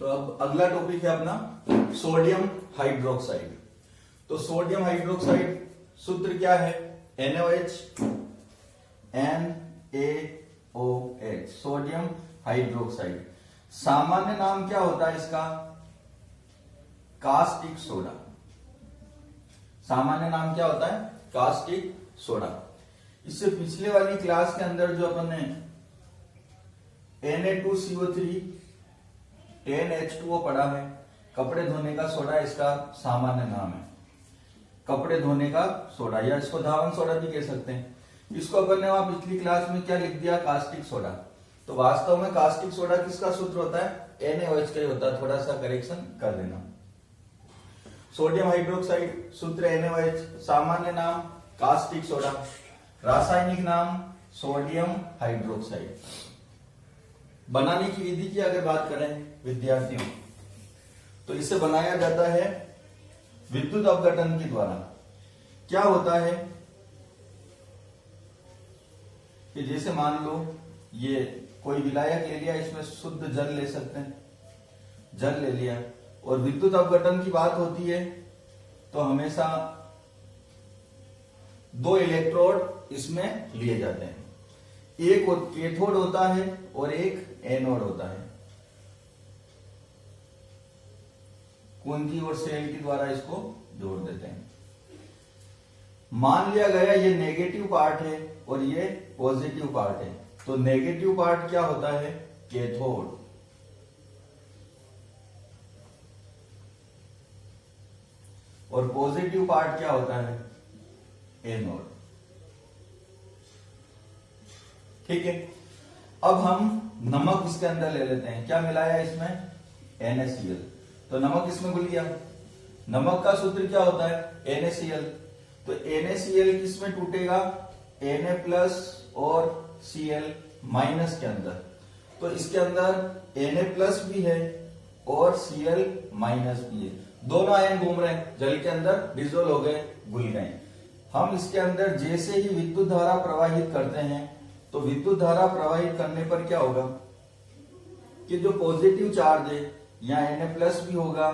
तो अब अगला टॉपिक है अपना सोडियम हाइड्रोक्साइड। तो सोडियम हाइड्रोक्साइड सूत्र क्या है? NaOH, NaOH, sodium hydroxide. सामान्य नाम क्या होता है इसका? Caustic soda. सामान्य नाम क्या होता है? Caustic soda. इससे पिछले वाली क्लास के अंदर जो अपन ने Na2CO3 10H2O पढ़ा है, कपड़े धोने का सोडा इसका सामान्य नाम है। कपड़े धोने का सोडा, या इसको धावन सोडा भी कह सकते हैं। इसको अपन ने वहां पिछली क्लास में क्या लिख दिया? Caustic soda. तो वास्तव में कास्टिक सोडा किसका सूत्र होता है? NaOH का ही होता है। थोड़ा सा करेक्शन कर देना। सोडियम हाइड्रोक्साइड सूत्र NaOH, सामान्य नाम कास्टिक सोडा, रासायनिक नाम सोडियम हाइड्रोक्साइड। बनाने की विधि की अगर बात करें विद्यार्थियों, तो इसे बनाया जाता है विद्युत अपघटन के द्वारा। क्या होता है कि जैसे मान लो ये कोई विलायक ले लिया, इसमें शुद्ध जल ले सकते हैं, जल ले लिया, और विद्युत अपघटन की बात होती है तो हमेशा दो इलेक्ट्रोड इसमें लिए जाते हैं। एक कैथोड होता है और एक एनोड होता है। कुंजी और सेल के द्वारा इसको जोड़ देते हैं। मान लिया गया ये नेगेटिव पार्ट है और ये पॉजिटिव पार्ट है, तो नेगेटिव पार्ट क्या होता है? कैथोड। और पॉजिटिव पार्ट क्या होता है? एनोड। ठीक है। अब हम नमक इसके अंदर ले लेते हैं। क्या मिलाया इसमें? NaCl। तो नमक इसमें घुल गया। नमक का सूत्र क्या होता है? NaCl। तो NaCl किसमें टूटेगा? Na+ और Cl- के अंदर। तो इसके अंदर Na+ भी है और Cl- भी है। दोनों आयन घूम रहे हैं, जल के अंदर डिसोल्व हो गए, घुल गए। हम इसके अंदर जैसे ही विद्युत धारा प्रवाहित करते हैं, तो विद्युत धारा प्रवाहित करने पर क्या होगा कि जो पॉजिटिव चार्ज है, यहाँ Na+ भी होगा,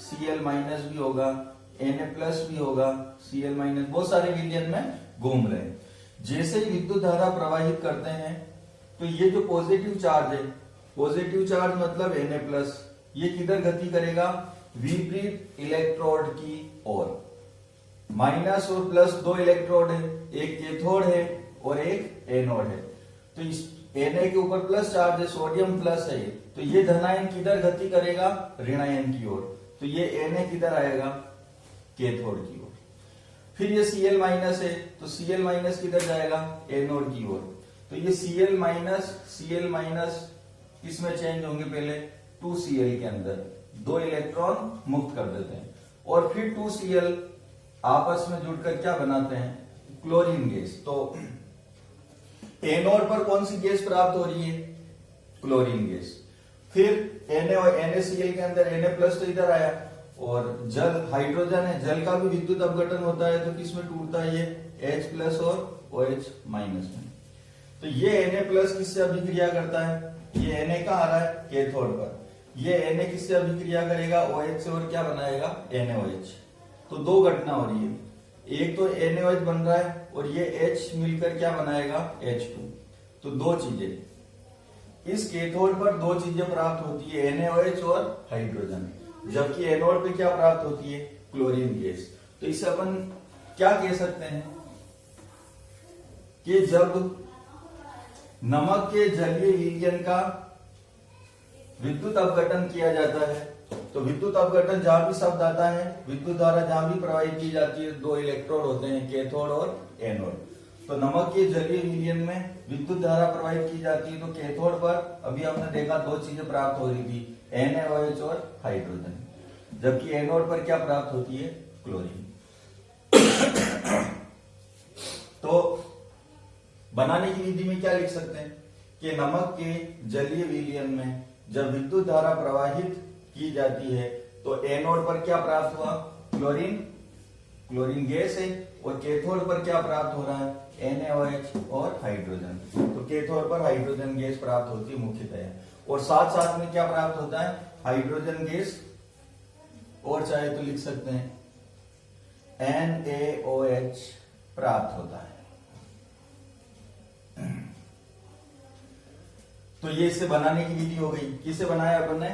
Cl- भी होगा, Na+ भी होगा, Cl-, बहुत सारे विलयन में घूम रहे हैं। जैसे ही विद्युत धारा प्रवाहित करते हैं, तो ये जो पॉजिटिव चार्ज है, पॉजिटिव चार्ज मतलब Na+, ये किधर गति करेगा? विपरीत इलेक्ट्रोड की ओर। माइनस और प्लस दो इलेक्ट्रोड है, एक कैथोड है और एक एनोड है। तो इस Na के ऊपर प्लस चार्ज है, सोडियम प्लस है, तो ये धनायन किधर गति करेगा? ऋणायन की ओर। तो ये Na किधर आएगा? कैथोड की ओर। फिर ये Cl- है, तो Cl- किधर जाएगा? एनोड की ओर। तो ये Cl- किसमें चेंज होंगे? पहले 2Cl के अंदर दो इलेक्ट्रॉन मुक्त कर देते हैं, और फिर 2Cl आपस में जुड़कर क्या बनाते हैं? Chlorine gas. तो एनोड पर कौन सी गैस प्राप्त हो रही है? Chlorine gas. फिर NaCl के अंदर Na+ तो इधर आया, और जल हाइड्रोजन है, जल का भी विद्युत अपघटन होता है, तो किसमें टूटता है? ये H+ और OH- में। तो ये Na+ किससे अभिक्रिया करता है? ये Na कहां आ रहा है? कैथोड पर। ये Na किससे अभिक्रिया करेगा? OH से, और क्या बनाएगा? NaOH। तो दो घटना हो रही है, एक तो NaOH बन रहा है और ये H मिलकर क्या बनाएगा? H2। तो दो चीजें इस कैथोड पर, दो चीजें प्राप्त होती है, NaOH और हाइड्रोजन। जबकि एनोड पे क्या प्राप्त होती है? Chlorine gas. तो इसे अपन क्या कह सकते हैं कि जब नमक के जलीय विलयन का विद्युत अपघटन किया जाता है, तो विद्युत अपघटन जहां भी शब्द आता है, विद्युत धारा जहां भी प्रवाहित की जाती है, दो इलेक्ट्रोड होते हैं, कैथोड और एनोड। तो नमक के जलीय विलयन में विद्युत धारा प्रवाहित की जाती है, तो कैथोड पर अभी हमने देखा दो चीजें प्राप्त हो रही थी, NaOH और हाइड्रोजन। जबकि एनोड पर क्या प्राप्त होती है? क्लोरीन। तो बनाने की विधि में क्या लिख सकते हैं कि नमक के जलीय विलयन में जब विद्युत धारा प्रवाहित की जाती है, तो एनोड पर क्या प्राप्त हुआ? क्लोरीन, क्लोरीन गैस है, और कैथोड पर क्या प्राप्त हो रहा है? NaOH और हाइड्रोजन। तो कैथोड पर हाइड्रोजन गैस प्राप्त होती है मुख्यतया, और साथ साथ में क्या प्राप्त होता है? हाइड्रोजन गैस, और चाहे तो लिख सकते हैं NaOH प्राप्त होता है। तो ये इसे बनाने की विधि हो गई। किसे बनाया अपन ने?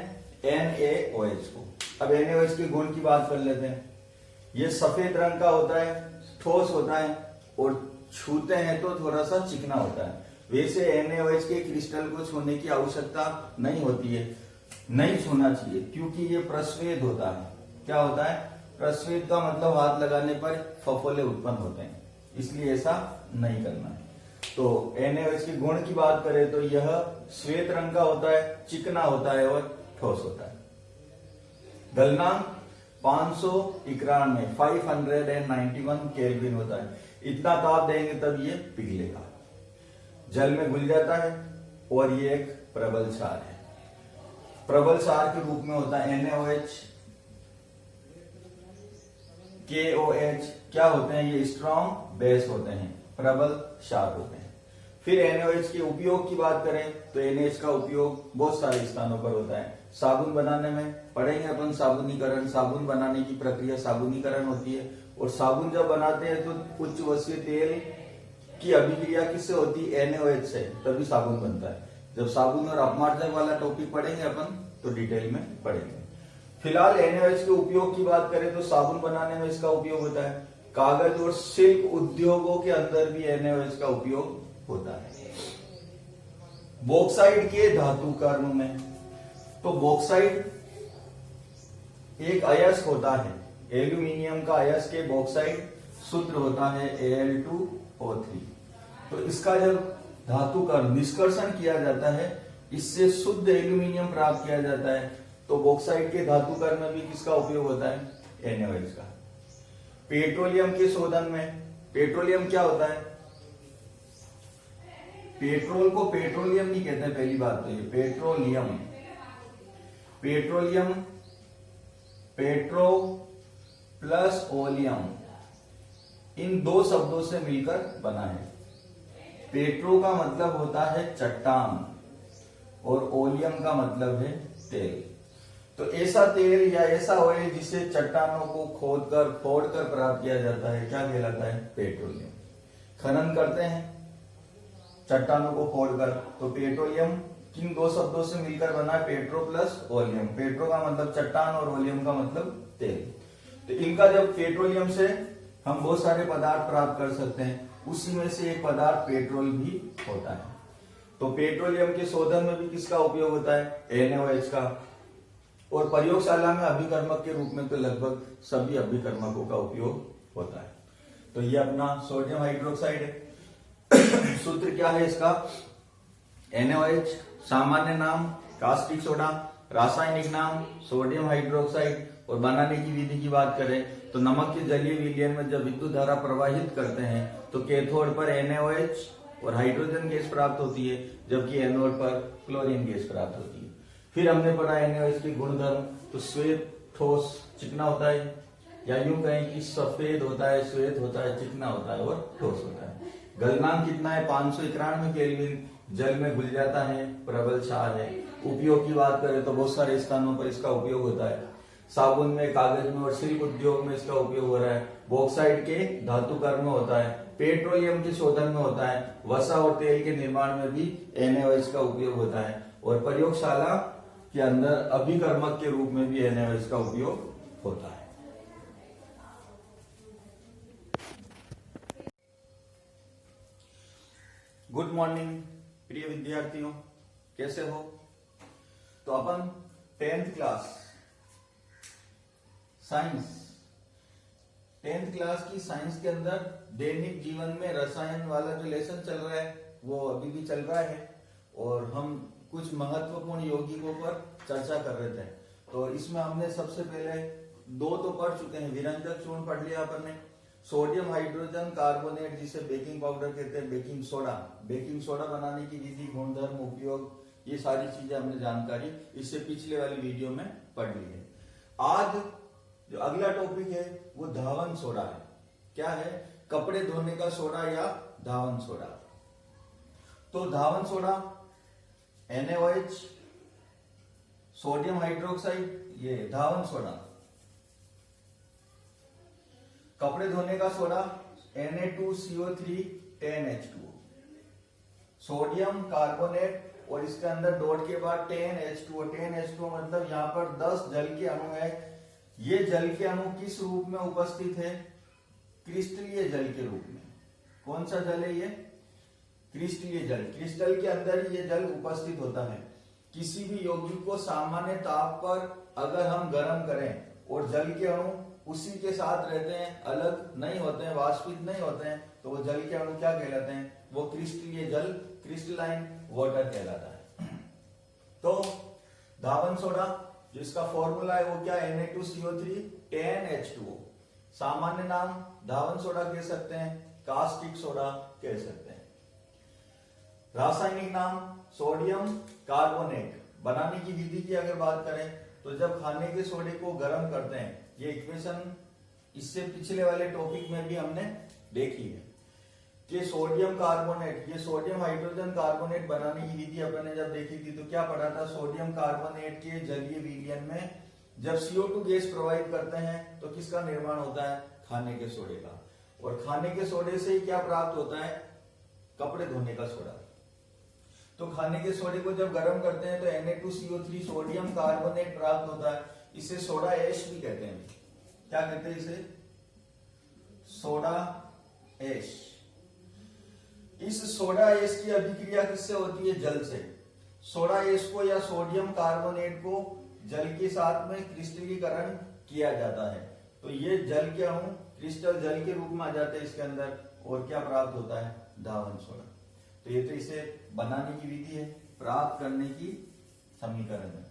NaOH को। अब NaOH के गुण की बात कर लेते हैं। ये सफेद रंग का होता है, ठोस होता है और छूते हैं तो थोड़ा सा चिकना होता है। वैसे NaOH के क्रिस्टल को छूने की आवश्यकता नहीं होती है, नहीं छूना चाहिए, क्योंकि ये प्रस्वेद होता है। क्या होता है? प्रस्वेद का मतलब हाथ लगाने पर फफोले उत्पन्न होते हैं, इसलिए ऐसा नहीं करना है। तो NaOH के गुण की बात करें तो यह श्वेत रंग का होता है, चिकना होता है और ठोस होता है। गलनांक 591 केल्विन होता है। इतना ताप देंगे तब ये पिघलेगा, जल में घुल जाता है और ये एक प्रबल क्षार है। प्रबल क्षार के रूप में होता है NaOH, KOH। क्या होते हैं? ये स्ट्रॉन्ग बेस होते हैं, प्रबल क्षार होते हैं। फिर NaOH के उपयोग की बात करें तो NaOH का उपयोग बहुत सारे स्थानों पर होता है। साबुन बनाने में पढ़ेंगे अपन साबुनीकरण, साबुन बनाने की प्रक्रिया साबुनीकरण होती है। और साबुन जब बनाते हैं तो उच्च वसीय तेल की अभिक्रिया किससे होती है? NaOH से, तभी साबुन बनता है। जब साबुन और अपमार्जक वाला टॉपिक पढ़ेंगे अपन तो डिटेल में पढ़ेंगे। फिलहाल NaOH के उपयोग की बात करें तो साबुन बनाने में इसका उपयोग होता है। कागज और शिल्प उद्योगों के अंदर भी NaOH का उपयोग होता है। बॉक्साइट के धातु कर्म में, तो बॉक्साइट एक अयस्क होता है, एल्यूमिनियम का अयस्क के बॉक्साइट सूत्र होता है Al2O3। तो इसका जब धातु कर्म निष्कर्षण किया जाता है, इससे शुद्ध एल्यूमिनियम प्राप्त किया जाता है। तो बॉक्साइट के धातु कर्म में भी किसका उपयोग होता है? NaOH का। पेट्रोलियम के शोधन में, पेट्रोलियम क्या होता है? पेट्रोल को पेट्रोलियम नहीं कहते हैं, पहली बात तो ये petroleum, petroleum petro plus oleum, इन दो शब्दों से मिलकर बना है। पेट्रो का मतलब होता है चट्टान और ओलियम का मतलब है तेल। तो ऐसा तेल या ऐसा ऑयल जिसे चट्टानों को खोदकर फोड़कर प्राप्त किया जाता है, क्या कहलाता है? पेट्रोलियम। खनन करते हैं चट्टानों को फोड़कर, तो पेट्रोलियम किन दो शब्दों से मिलकर बना है? Petro plus oleum. पेट्रो का मतलब चट्टान और ओलियम का मतलब तेल। तो इनका जब पेट्रोलियम से हम बहुत सारे पदार्थ प्राप्त कर सकते हैं, उसी में से एक पदार्थ पेट्रोल भी होता है। तो पेट्रोलियम के शोधन में भी किसका उपयोग होता है? NaOH का। और प्रयोगशाला में अभिकर्मक के रूप में तो लगभग सभी अभिकर्मकों का उपयोग होता है। तो ये अपना सोडियम हाइड्रोक्साइड है। सूत्र क्या है इसका? NaOH, सामान्य नाम कास्टिक सोडा, रासायनिक नाम सोडियम हाइड्रोक्साइड। और बनाने की विधि की बात करें तो नमक के जलीय विलयन में जब विद्युत धारा प्रवाहित करते हैं तो कैथोड पर NaOH और हाइड्रोजन गैस प्राप्त होती है, जबकि एनोड पर क्लोरीन गैस प्राप्त होती है। फिर हमने पढ़ा NaOH के गुणधर्म, तो श्वेत, ठोस, चिकना होता है, या यूं कहें कि सफेद होता है, श्वेत होता है, चिकना होता है और ठोस होता है। गलनांक कितना है? 591 केल्विन। जल में घुल जाता है, प्रबल क्षार है। उपयोग की बात करें तो बहुत सारे स्थानों पर इसका उपयोग होता है। साबुन में, कागज में और शिल्प उद्योग में इसका उपयोग हो रहा है। बॉक्साइट के धातु कर्म में होता है, पेट्रोलियम के शोधन में होता है, वसा और तेल के निर्माण में भी NaOH का उपयोग होता है। और प्रयोगशाला के अंदर अभिकर्मक के रूप में भी NaOH का उपयोग होता है। गुड मॉर्निंग प्रिय विद्यार्थियों, कैसे हो? तो अपन 10th class science, 10th class की साइंस के अंदर दैनिक जीवन में रसायन वाला जो लेसन चल रहा है वो अभी भी चल रहा है, और हम कुछ महत्वपूर्ण यौगिकों पर चर्चा कर रहे थे। तो इसमें हमने सबसे पहले दो तो पढ़ चुके हैं, विरंजक चूर्ण पढ़ लिया अपन ने, सोडियम हाइड्रोजन कार्बोनेट जिसे बेकिंग पाउडर कहते हैं, बेकिंग सोडा, बेकिंग सोडा बनाने की विधि, गुणधर्म, उपयोग, ये सारी चीजें हमने जानकारी इससे पिछले वाली वीडियो में पढ़ ली है। आज जो अगला टॉपिक है वो धावन सोडा है। क्या है? कपड़े धोने का सोडा या धावन सोडा। तो धावन सोडा NaOH, सोडियम हाइड्रोक्साइड, ये धावन सोडा। कपड़े धोने का soda Na2CO3 10H2O। Sodium carbonate और इसके अंदर डॉट के बाद 10H2O। 10H2O मतलब यहां पर 10 जल के अणु है। ये जल के अणु किस रूप में उपस्थित है? क्रिस्टलीय जल के रूप में। कौन सा जल है ये? क्रिस्टलीय जल। क्रिस्टल के अंदर ये जल उपस्थित होता है। किसी भी यौगिक को सामान्य ताप पर अगर हम गर्म करें और जल के अणु उसी के साथ रहते हैं, अलग नहीं होते हैं, वाष्पित नहीं होते हैं, तो वो जल के अणु क्या कहलाते हैं? वो क्रिस्टलीय जल, क्रिस्टलाइन वाटर कहलाता है। तो धावन सोडा जिसका फॉर्मूला है वो क्या? Na2CO3 10H2O। सामान्य नाम धावन सोडा कह सकते हैं, कास्टिक सोडा कह सकते हैं। रासायनिक नाम सोडियम कार्बोनेट। बनाने की विधि की अगर बात करें तो जब खाने के सोडे को गर्म करते हैं, ये इक्वेशन इससे पिछले वाले टॉपिक में भी हमने देखी है कि सोडियम कार्बोनेट, ये सोडियम हाइड्रोजन कार्बोनेट बनाने की विधि अपन ने जब देखी थी तो क्या पढ़ा था? सोडियम कार्बोनेट के जलीय विलयन में जब CO2 गैस प्रोवाइड करते हैं तो किसका निर्माण होता है? खाने के सोडे का। और खाने के सोडे से क्या प्राप्त होता है? कपड़े धोने का सोडा। तो खाने के सोडे को जब गर्म करते हैं तो Na2CO3 सोडियम कार्बोनेट प्राप्त होता है। इसे सोडा ऐश भी कहते हैं। क्या कहते हैं इसे? Soda ash. इस सोडा ऐश की अभिक्रिया किससे होती है? जल से। सोडा ऐश को या सोडियम कार्बोनेट को जल के साथ में क्रिस्टलीकरण किया जाता है, तो ये जल के अणु क्रिस्टल जल के रूप में आ जाते हैं इसके अंदर, और क्या प्राप्त होता है? धावन सोडा। तो ये तो इसे बनाने की विधि है, प्राप्त करने की समीकरण है।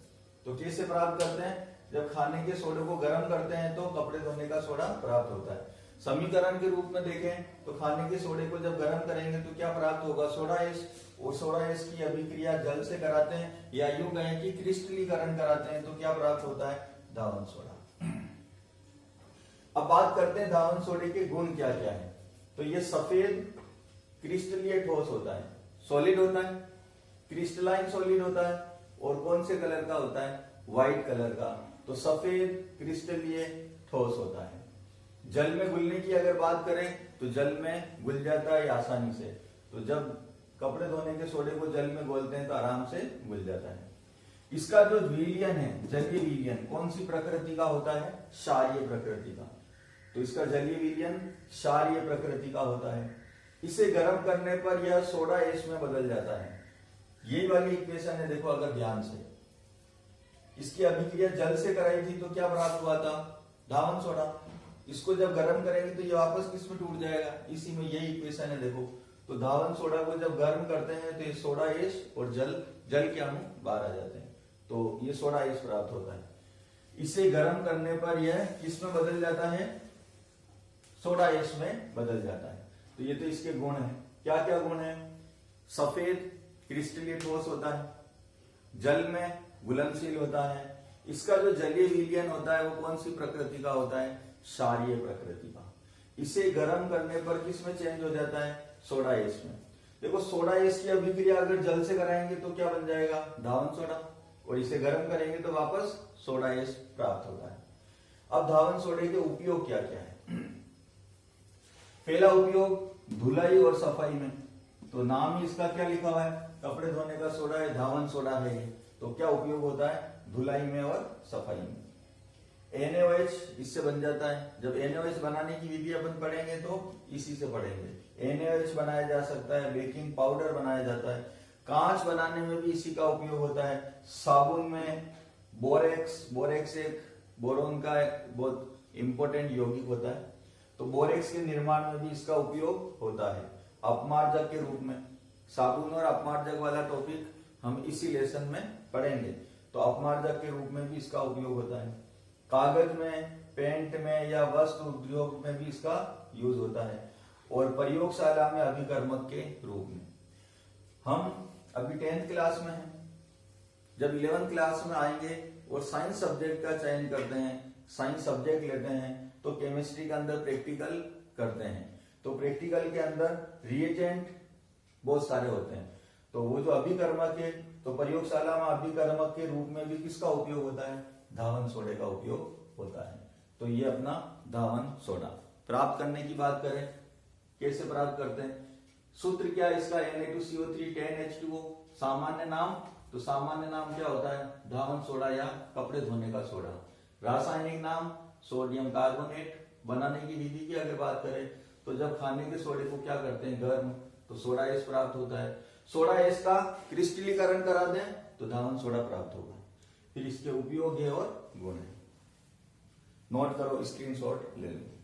तो कैसे प्राप्त करते हैं? जब खाने के सोडे को गर्म करते हैं तो कपड़े धोने का सोडा प्राप्त होता है। समीकरण के रूप में देखें तो खाने के सोडे को जब गर्म करेंगे तो क्या प्राप्त होगा? Soda ash. और सोडा ऐश की अभिक्रिया जल से कराते हैं या यूं कहें कि क्रिस्टलीकरण कराते हैं तो क्या प्राप्त होता है? धावन सोडा। अब बात करते हैं धावन सोडे के गुण क्या क्या है। तो ये सफेद क्रिस्टलीय ठोस होता है, सॉलिड होता है, क्रिस्टलाइन सॉलिड होता है, और कौन से कलर का होता है? व्हाइट कलर का। तो सफेद क्रिस्टलीय ठोस होता है। जल में घुलने की अगर बात करें तो जल में घुल जाता है आसानी से। तो जब कपड़े धोने के सोडे को जल में घोलते हैं तो आराम से घुल जाता है। इसका जो विलयन है, जलीय विलयन, कौन सी प्रकृति का होता है? क्षारीय प्रकृति का। तो इसका जलीय विलयन क्षारीय प्रकृति का होता है। इसे गर्म करने पर यह सोडा ऐश में बदल जाता है। ये वाली इक्वेशन है, देखो अगर ध्यान से, इसकी अभिक्रिया जल से कराई थी तो क्या प्राप्त हुआ था? धावन सोडा। इसको जब गर्म करेंगे तो ये वापस किस में टूट जाएगा? इसी में। यही इक्वेशन है देखो। तो धावन सोडा को जब गर्म करते हैं तो ये सोडा ऐश और जल के अणु बाहर आ जाते हैं, तो ये सोडा ऐश प्राप्त होता है। इसे गर्म करने पर यह किस में बदल जाता है? सोडा ऐश में बदल जाता है। तो ये तो इसके गुण है। क्या क्या गुण है? सफेद क्रिस्टलीय ठोस होता है, जल में घुलनशील होता है। इसका जो जलीय विलयन होता है वो कौन सी प्रकृति का होता है? क्षारीय प्रकृति का। इसे गर्म करने पर किस में चेंज हो जाता है? सोडा ऐश में। देखो सोडा ऐश की अभिक्रिया अगर जल से कराएंगे तो क्या बन जाएगा? धावन सोडा। और इसे गर्म करेंगे तो वापस सोडा ऐश प्राप्त होता है। अब धावन सोडे के उपयोग क्या क्या है? पहला उपयोग धुलाई और सफाई में। तो नाम ही इसका क्या लिखा हुआ है? कपड़े धोने का सोडा है, धावन सोडा है ये। तो क्या उपयोग होता है? धुलाई में और सफाई में। NaOH इससे बन जाता है। जब NaOH बनाने की विधि अपन पढ़ेंगे तो इसी से पढ़ेंगे। NaOH बनाया जा सकता है, बेकिंग पाउडर बनाया जाता है, कांच बनाने में भी इसी का उपयोग होता है, साबुन में बोरेक्स एक बोरोन का एक बहुत इंपॉर्टेंट यौगिक होता है, तो बोरेक्स के निर्माण में भी इसका उपयोग होता है अपमार्जक के रूप में। साबुन और अपमार्जक वाला टॉपिक हम इसी लेसन में पढ़ेंगे। तो अपमार्जक के रूप में भी इसका उपयोग होता है। कागज में, पेंट में या वस्त्र उद्योग में भी इसका यूज होता है, और प्रयोगशाला में अभिकर्मक के रूप में। हम अभी 10th क्लास में हैं, जब 11th क्लास में आएंगे और साइंस सब्जेक्ट का चयन करते हैं, साइंस सब्जेक्ट लेते हैं, तो केमिस्ट्री के अंदर प्रैक्टिकल करते हैं। तो प्रैक्टिकल के अंदर रिएजेंट बहुत सारे होते हैं, तो वो जो अभिकर्मक है तो प्रयोगशाला में अभिकर्मक के रूप में भी किसका उपयोग होता है? धावन सोडे का उपयोग होता है। तो ये अपना धावन सोडा। प्राप्त करने की बात करें, कैसे प्राप्त करते हैं? सूत्र क्या है इसका? Na2CO3 10H2O। सामान्य नाम, तो सामान्य नाम क्या होता है? धावन सोडा या कपड़े धोने का सोडा। रासायनिक नाम सोडियम कार्बोनेट। बनाने की विधि की अगर बात करें तो जब खाने के सोडे को क्या करते हैं? गर्म, तो सोडा एस प्राप्त होता है। सोडा एस का क्रिस्टलीकरण करा दें तो धावन सोडा प्राप्त होगा। फिर इसके उपयोग है और गुण है। नोट करो, स्क्रीनशॉट ले लो।